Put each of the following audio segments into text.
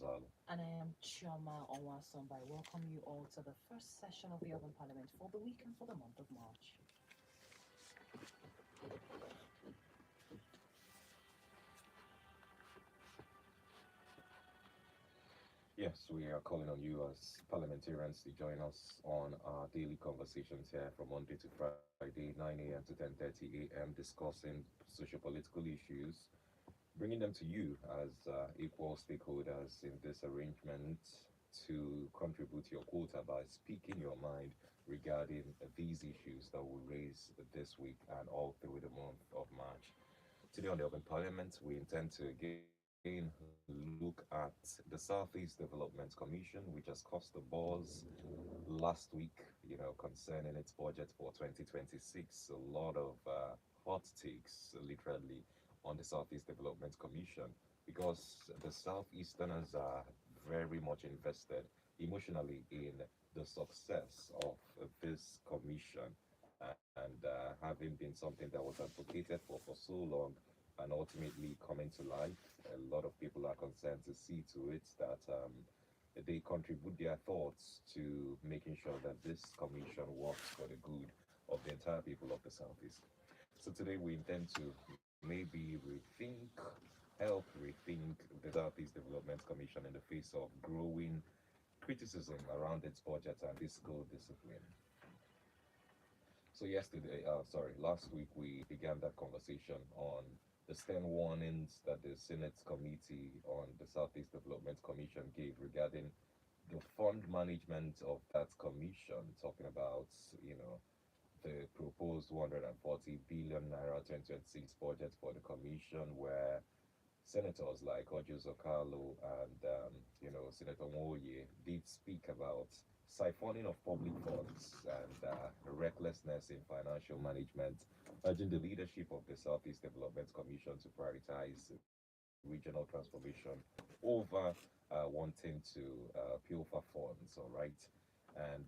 Salo. And I am Choma Onwasomba. I welcome you all to the first session of the Urban Parliament for the week and for the month of March. Yes, we are calling on you as parliamentarians to join us on our daily conversations here from Monday to Friday, 9 a.m. to 10:30 a.m., discussing socio-political issues, bringing them to you as equal stakeholders in this arrangement to contribute your quota by speaking your mind regarding these issues that we raise this week and all through the month of March. Today on the Open Parliament, we intend to again look at the Southeast Development Commission, which has caused the buzz last week, concerning its budget for 2026. A lot of hot takes, literally, on the Southeast Development Commission because the Southeasterners are very much invested emotionally in the success of this commission and having been something that was advocated for so long and ultimately coming to life. A lot of people are concerned to see to it that they contribute their thoughts to making sure that this commission works for the good of the entire people of the Southeast. So today we intend to maybe help rethink the Southeast Development Commission in the face of growing criticism around its budget and fiscal discipline. So last week we began that conversation on the stern warnings that the Senate Committee on the Southeast Development Commission gave regarding the fund management of that commission, talking about, the proposed 140 billion naira 2026 budget for the commission, where senators like Ojo Zokalo and Senator Moye did speak about siphoning of public funds and recklessness in financial management, urging the leadership of the Southeast Development Commission to prioritize regional transformation over wanting to pilfer funds. All right, and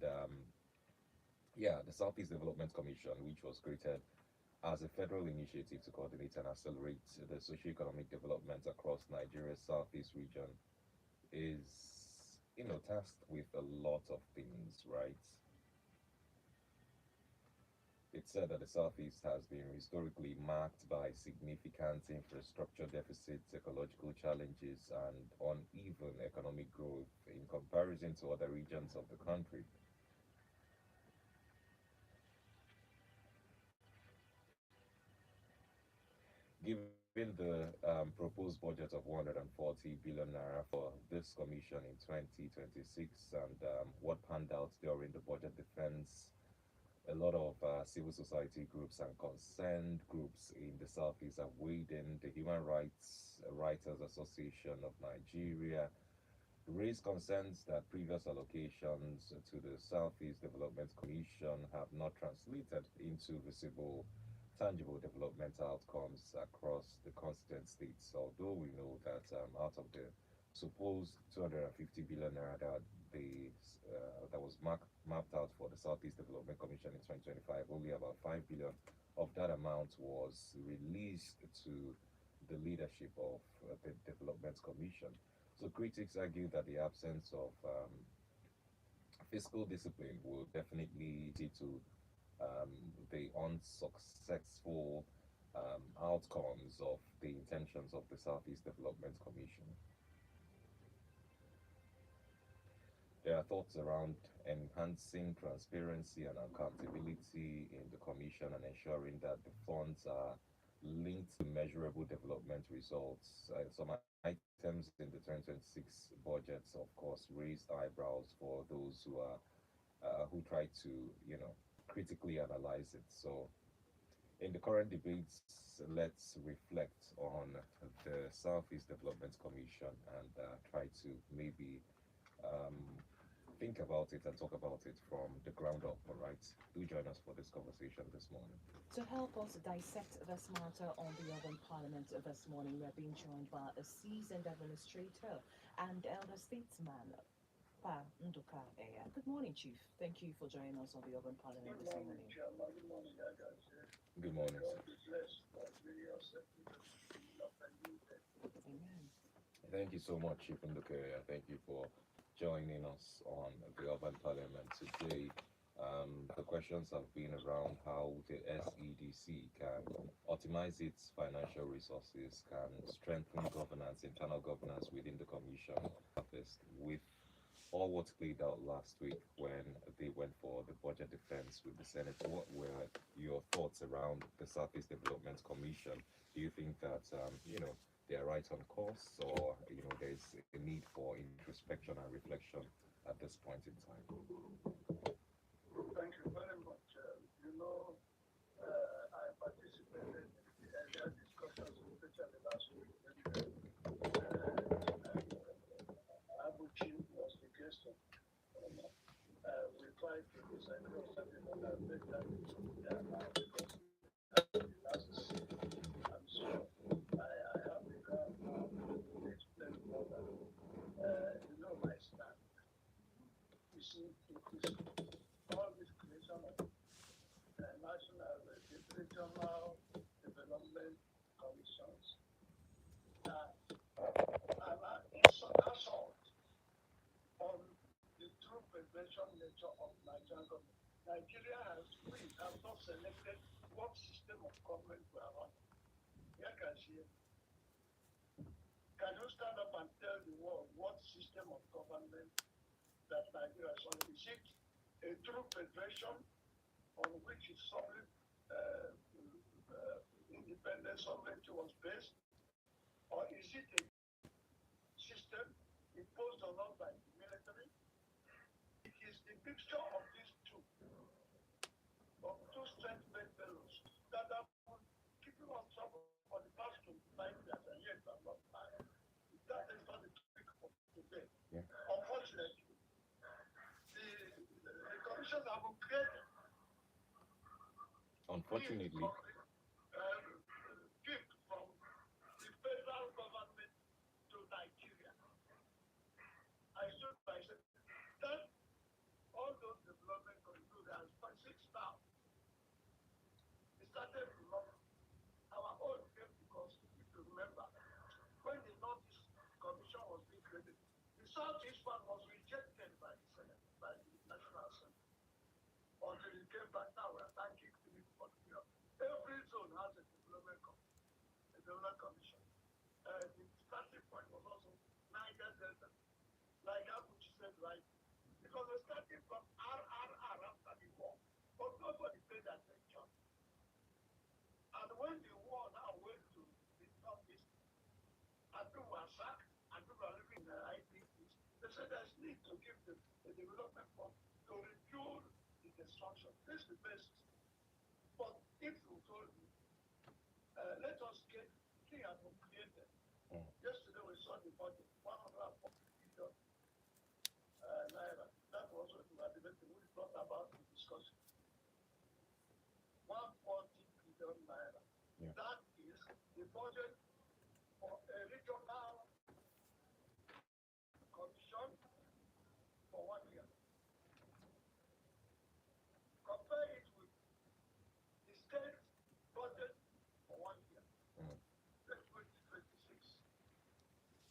the Southeast Development Commission, which was created as a federal initiative to coordinate and accelerate the socio-economic development across Nigeria's southeast region, is, tasked with a lot of things, right? It's said that the southeast has been historically marked by significant infrastructure deficits, ecological challenges, and uneven economic growth in comparison to other regions of the country. Given the proposed budget of 140 billion naira for this commission in 2026 and what panned out during the budget defense, a lot of civil society groups and concerned groups in the Southeast have weighed in. The Human Rights Writers Association of Nigeria raised concerns that previous allocations to the Southeast Development Commission have not translated into visible, tangible development outcomes across the constituent states. Although we know that out of the supposed 250 billion naira that was mapped out for the Southeast Development Commission in 2025, only about 5 billion of that amount was released to the leadership of the Development Commission. So critics argue that the absence of fiscal discipline will definitely lead to um, the unsuccessful outcomes of the intentions of the Southeast Development Commission. There are thoughts around enhancing transparency and accountability in the Commission and ensuring that the funds are linked to measurable development results. Some items in the 2026 budgets, of course, raised eyebrows for those who try to, critically analyze it. So, in the current debates, let's reflect on the Southeast Development Commission and try to maybe um, think about it and talk about it from the ground up. All right, do join us for this conversation this morning. To help us dissect this matter on the Urban Parliament this morning, we're being joined by a seasoned administrator and elder statesman, Pa Nduka Eya. Good morning, Chief. Thank you for joining us on the Urban Parliament Good this morning, morning. Chama. Good morning, Agache. Good morning, God sir. be blessed. God be your secretary. Love and you. Amen. Thank you so much, Chief Nduke. Thank you for joining us on the Urban Parliament today. The questions have been around how the SEDC can optimize its financial resources, can strengthen governance, internal governance within the Commission office with all what played out last week when they went for the budget defense with the Senate. What were your thoughts around the Southeast Development Commission? Do you think that they are right on course, or there's a need for introspection and reflection at this point in time? Thank you very much. I participated in the earlier discussions, especially last week when Abuchi was the guest of we tried to disagree on certain other better yeah, now because last I'm sure I have the ground now to explain further. My stand. You see, it is all this creation of national, regional development commissions that are an assault on the true prevention nature of Nigerian government. Nigeria has, we have not selected what system of government we are on. Here can see, can you stand up and tell the world what system of government that Nigeria is on? Is it a true federation on which its sovereign independent sovereignty was based, or is it a system imposed on us by the military? It is the mixture of these two, of two strength-based fellows that have been keeping us trouble for the past 25 years, and yet are not tired. That is not the topic of today. Yeah. Unfortunately, the commissions have been created. Unfortunately, Gift from the federal government to Nigeria. I stood by said that all those development countries has six now. It started from our own came because if you remember when the Northeast Commission was being created, the Southeast one was rejected by the Senate, by the National Assembly. Until it came back now, we are thanking Philip for the year. Every zone has a development commission. The starting point was also Niger Delta, like Abuchi said right, because we're starting from RRR after the war, but nobody paid attention. And when the war now went to the Northeast, and people were sacked, and people are living in the IDPs, they said there's need to give them a development fund to refuel the destruction. This is the basis. But if you told me, let us get thing has been created. Yesterday we saw the budget, 140 billion naira. That was what we were debating. We thought about the discussion. 140 billion naira. Yeah. That is the budget for a regional commission for 1 year. Compare it with the state budget for 1 year. 2026.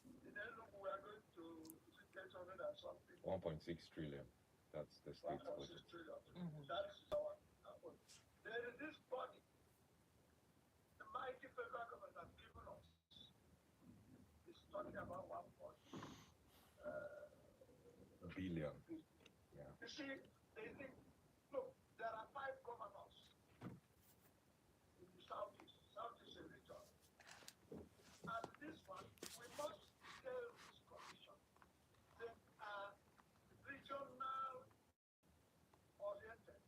In Enugu, we are going to 800 and something. 1.6 trillion. That's the state's 1.6 budget. trillion. That is our own. There is this body, the mighty federal government has given us. It's talking about 1.0 billion. Yeah. You see, they think, look, there are 5 governors in the Southeast. Southeast is a region. And this one, we must tell this commission, they are regional oriented.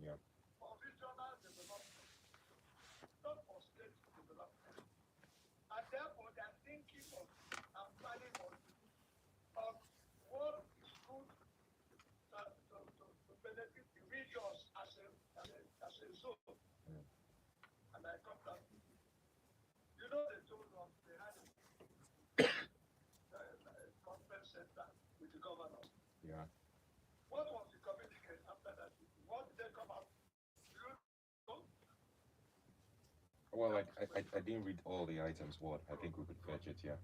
Yeah. For regional development, not for state development. And therefore, they are thinking of and planning on what is good to benefit the regions as a zone. And I come back. You know, they told us they had a conference center with the governor. Yeah. What was the communique after that? What did they come out? You know? Well, I didn't read all the items. What I think we could fetch it. Yeah.